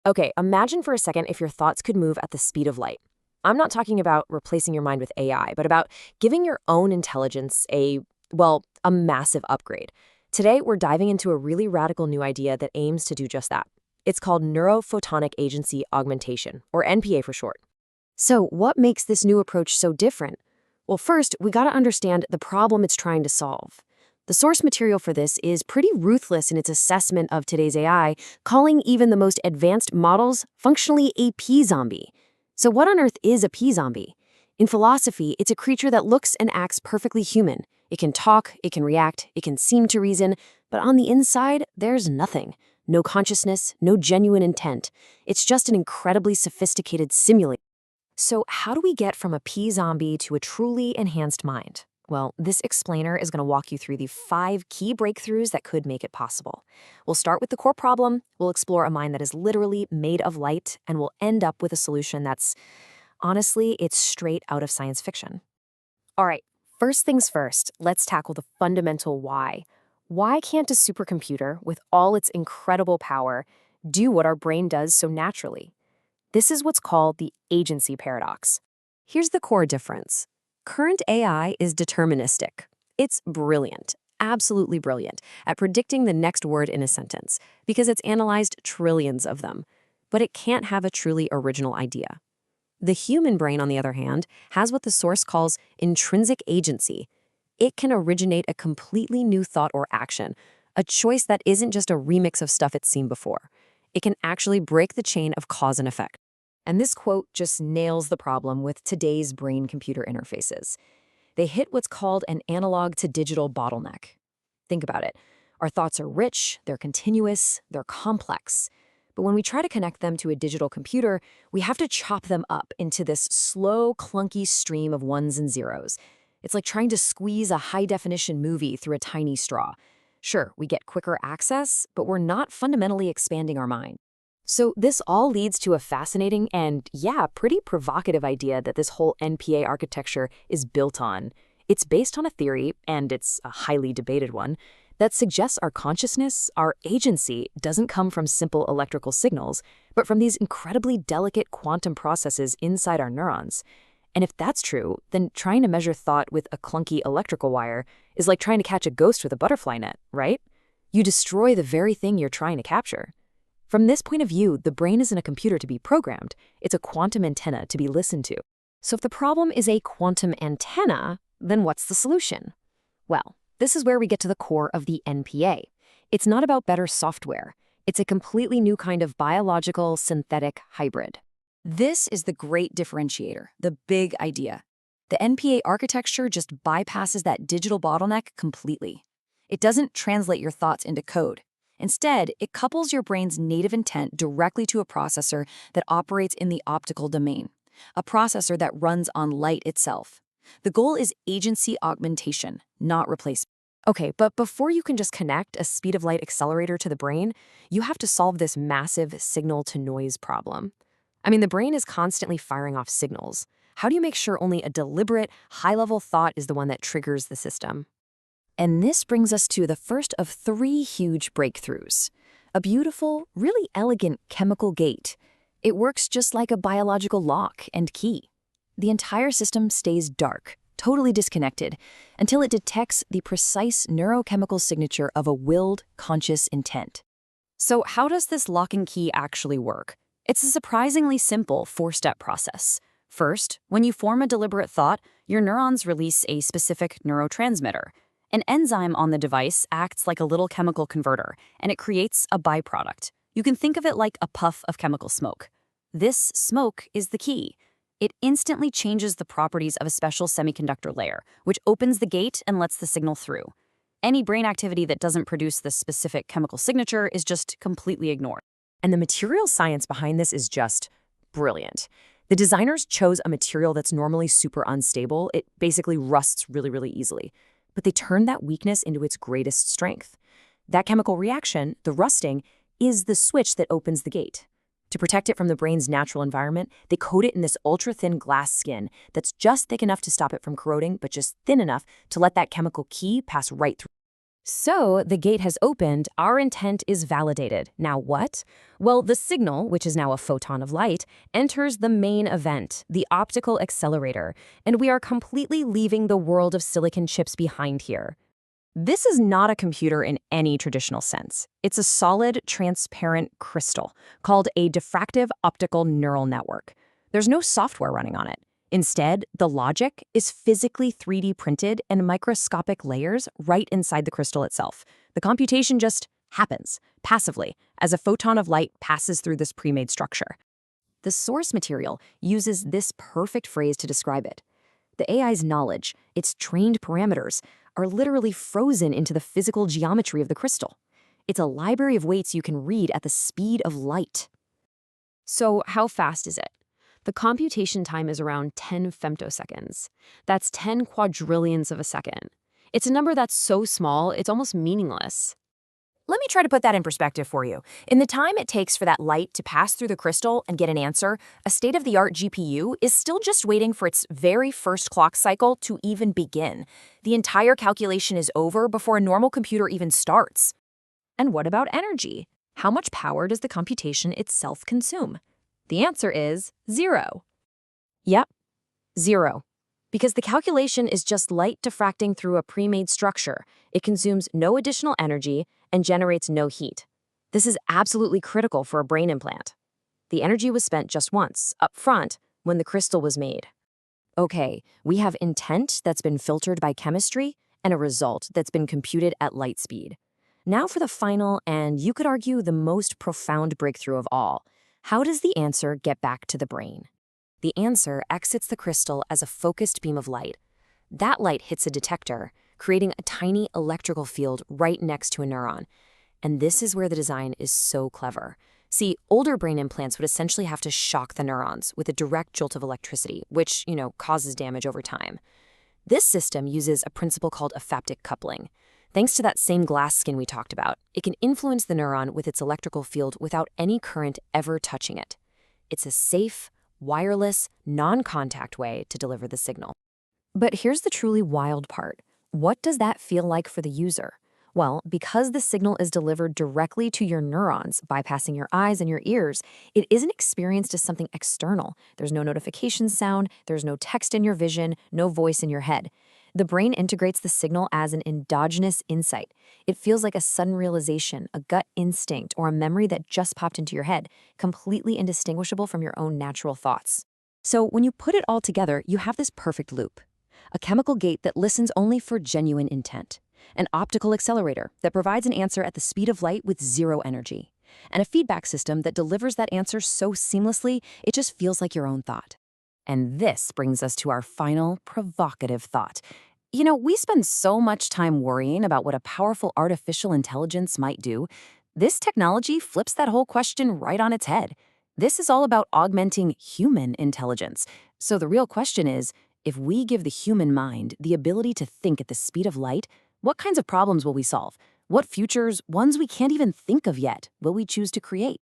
Okay, imagine for a second if your thoughts could move at the speed of light. I'm not talking about replacing your mind with AI, but about giving your own intelligence a massive upgrade. Today, we're diving into a really radical new idea that aims to do just that. It's called Neurophotonic Agency Augmentation, or NPA for short. So, what makes this new approach so different? Well, first, we gotta understand the problem it's trying to solve. The source material for this is pretty ruthless in its assessment of today's AI, calling even the most advanced models functionally a P-zombie. So, what on earth is a P-zombie? In philosophy, it's a creature that looks and acts perfectly human. It can talk, it can react, it can seem to reason, but on the inside, there's nothing. No consciousness, no genuine intent. It's just an incredibly sophisticated simulation. So, how do we get from a P-zombie to a truly enhanced mind? Well, this explainer is going to walk you through the 5 key breakthroughs that could make it possible. We'll start with the core problem, we'll explore a mind that is literally made of light, and we'll end up with a solution that's, honestly, it's straight out of science fiction. All right, first things first, let's tackle the fundamental why. Why can't a supercomputer, with all its incredible power, do what our brain does so naturally? This is what's called the agency paradox. Here's the core difference. Current AI is deterministic. It's brilliant, absolutely brilliant, at predicting the next word in a sentence because it's analyzed trillions of them. But it can't have a truly original idea. The human brain, on the other hand, has what the source calls intrinsic agency. It can originate a completely new thought or action, a choice that isn't just a remix of stuff it's seen before. It can actually break the chain of cause and effect. And this quote just nails the problem with today's brain-computer interfaces. They hit what's called an analog-to-digital bottleneck. Think about it. Our thoughts are rich, they're continuous, they're complex. But when we try to connect them to a digital computer, we have to chop them up into this slow, clunky stream of ones and zeros. It's like trying to squeeze a high-definition movie through a tiny straw. Sure, we get quicker access, but we're not fundamentally expanding our mind. So this all leads to a fascinating and, yeah, pretty provocative idea that this whole NPA architecture is built on. It's based on a theory, and it's a highly debated one, that suggests our consciousness, our agency, doesn't come from simple electrical signals, but from these incredibly delicate quantum processes inside our neurons. And if that's true, then trying to measure thought with a clunky electrical wire is like trying to catch a ghost with a butterfly net, right? You destroy the very thing you're trying to capture. From this point of view, the brain isn't a computer to be programmed, it's a quantum antenna to be listened to. So if the problem is a quantum antenna, then what's the solution? Well, this is where we get to the core of the NPA. It's not about better software. It's a completely new kind of biological synthetic hybrid. This is the great differentiator, the big idea. The NPA architecture just bypasses that digital bottleneck completely. It doesn't translate your thoughts into code. Instead, it couples your brain's native intent directly to a processor that operates in the optical domain, a processor that runs on light itself. The goal is agency augmentation, not replacement. Okay, but before you can just connect a speed-of-light accelerator to the brain, you have to solve this massive signal-to-noise problem. I mean, the brain is constantly firing off signals. How do you make sure only a deliberate, high-level thought is the one that triggers the system? And this brings us to the first of 3 huge breakthroughs. A beautiful, really elegant chemical gate. It works just like a biological lock and key. The entire system stays dark, totally disconnected, until it detects the precise neurochemical signature of a willed, conscious intent. So how does this lock and key actually work? It's a surprisingly simple 4-step process. First, when you form a deliberate thought, your neurons release a specific neurotransmitter. An enzyme on the device acts like a little chemical converter, and it creates a byproduct. You can think of it like a puff of chemical smoke. This smoke is the key. It instantly changes the properties of a special semiconductor layer, which opens the gate and lets the signal through. Any brain activity that doesn't produce this specific chemical signature is just completely ignored. And the material science behind this is just brilliant. The designers chose a material that's normally super unstable. It basically rusts really, really easily. But they turned that weakness into its greatest strength. That chemical reaction, the rusting, is the switch that opens the gate. To protect it from the brain's natural environment, they coat it in this ultra-thin glass skin that's just thick enough to stop it from corroding, but just thin enough to let that chemical key pass right through. So the gate has opened, our intent is validated. Now what? Well, the signal, which is now a photon of light, enters the main event, the optical accelerator, and we are completely leaving the world of silicon chips behind here. This is not a computer in any traditional sense. It's a solid, transparent crystal called a diffractive optical neural network. There's no software running on it. Instead, the logic is physically 3D printed in microscopic layers right inside the crystal itself. The computation just happens, passively, as a photon of light passes through this pre-made structure. The source material uses this perfect phrase to describe it. The AI's knowledge, its trained parameters, are literally frozen into the physical geometry of the crystal. It's a library of weights you can read at the speed of light. So how fast is it? The computation time is around 10 femtoseconds. That's 10 quadrillions of a second. It's a number that's so small, it's almost meaningless. Let me try to put that in perspective for you. In the time it takes for that light to pass through the crystal and get an answer, a state-of-the-art GPU is still just waiting for its very first clock cycle to even begin. The entire calculation is over before a normal computer even starts. And what about energy? How much power does the computation itself consume? The answer is 0. Yep, 0. Because the calculation is just light diffracting through a pre-made structure, it consumes no additional energy and generates no heat. This is absolutely critical for a brain implant. The energy was spent just once, up front, when the crystal was made. Okay, we have intent that's been filtered by chemistry and a result that's been computed at light speed. Now for the final, and you could argue the most profound breakthrough of all. How does the answer get back to the brain? The answer exits the crystal as a focused beam of light. That light hits a detector, creating a tiny electrical field right next to a neuron. And this is where the design is so clever. See, older brain implants would essentially have to shock the neurons with a direct jolt of electricity, which, causes damage over time. This system uses a principle called aphaptic coupling. Thanks to that same glass skin we talked about, it can influence the neuron with its electrical field without any current ever touching it. It's a safe, wireless, non-contact way to deliver the signal. But here's the truly wild part. What does that feel like for the user? Well, because the signal is delivered directly to your neurons, bypassing your eyes and your ears, it isn't experienced as something external. There's no notification sound, there's no text in your vision, no voice in your head. The brain integrates the signal as an endogenous insight. It feels like a sudden realization, a gut instinct, or a memory that just popped into your head, completely indistinguishable from your own natural thoughts. So when you put it all together, you have this perfect loop. A chemical gate that listens only for genuine intent. An optical accelerator that provides an answer at the speed of light with zero energy. And a feedback system that delivers that answer so seamlessly, it just feels like your own thought. And this brings us to our final provocative thought. We spend so much time worrying about what a powerful artificial intelligence might do. This technology flips that whole question right on its head. This is all about augmenting human intelligence. So the real question is, if we give the human mind the ability to think at the speed of light, what kinds of problems will we solve? What futures, ones we can't even think of yet, will we choose to create?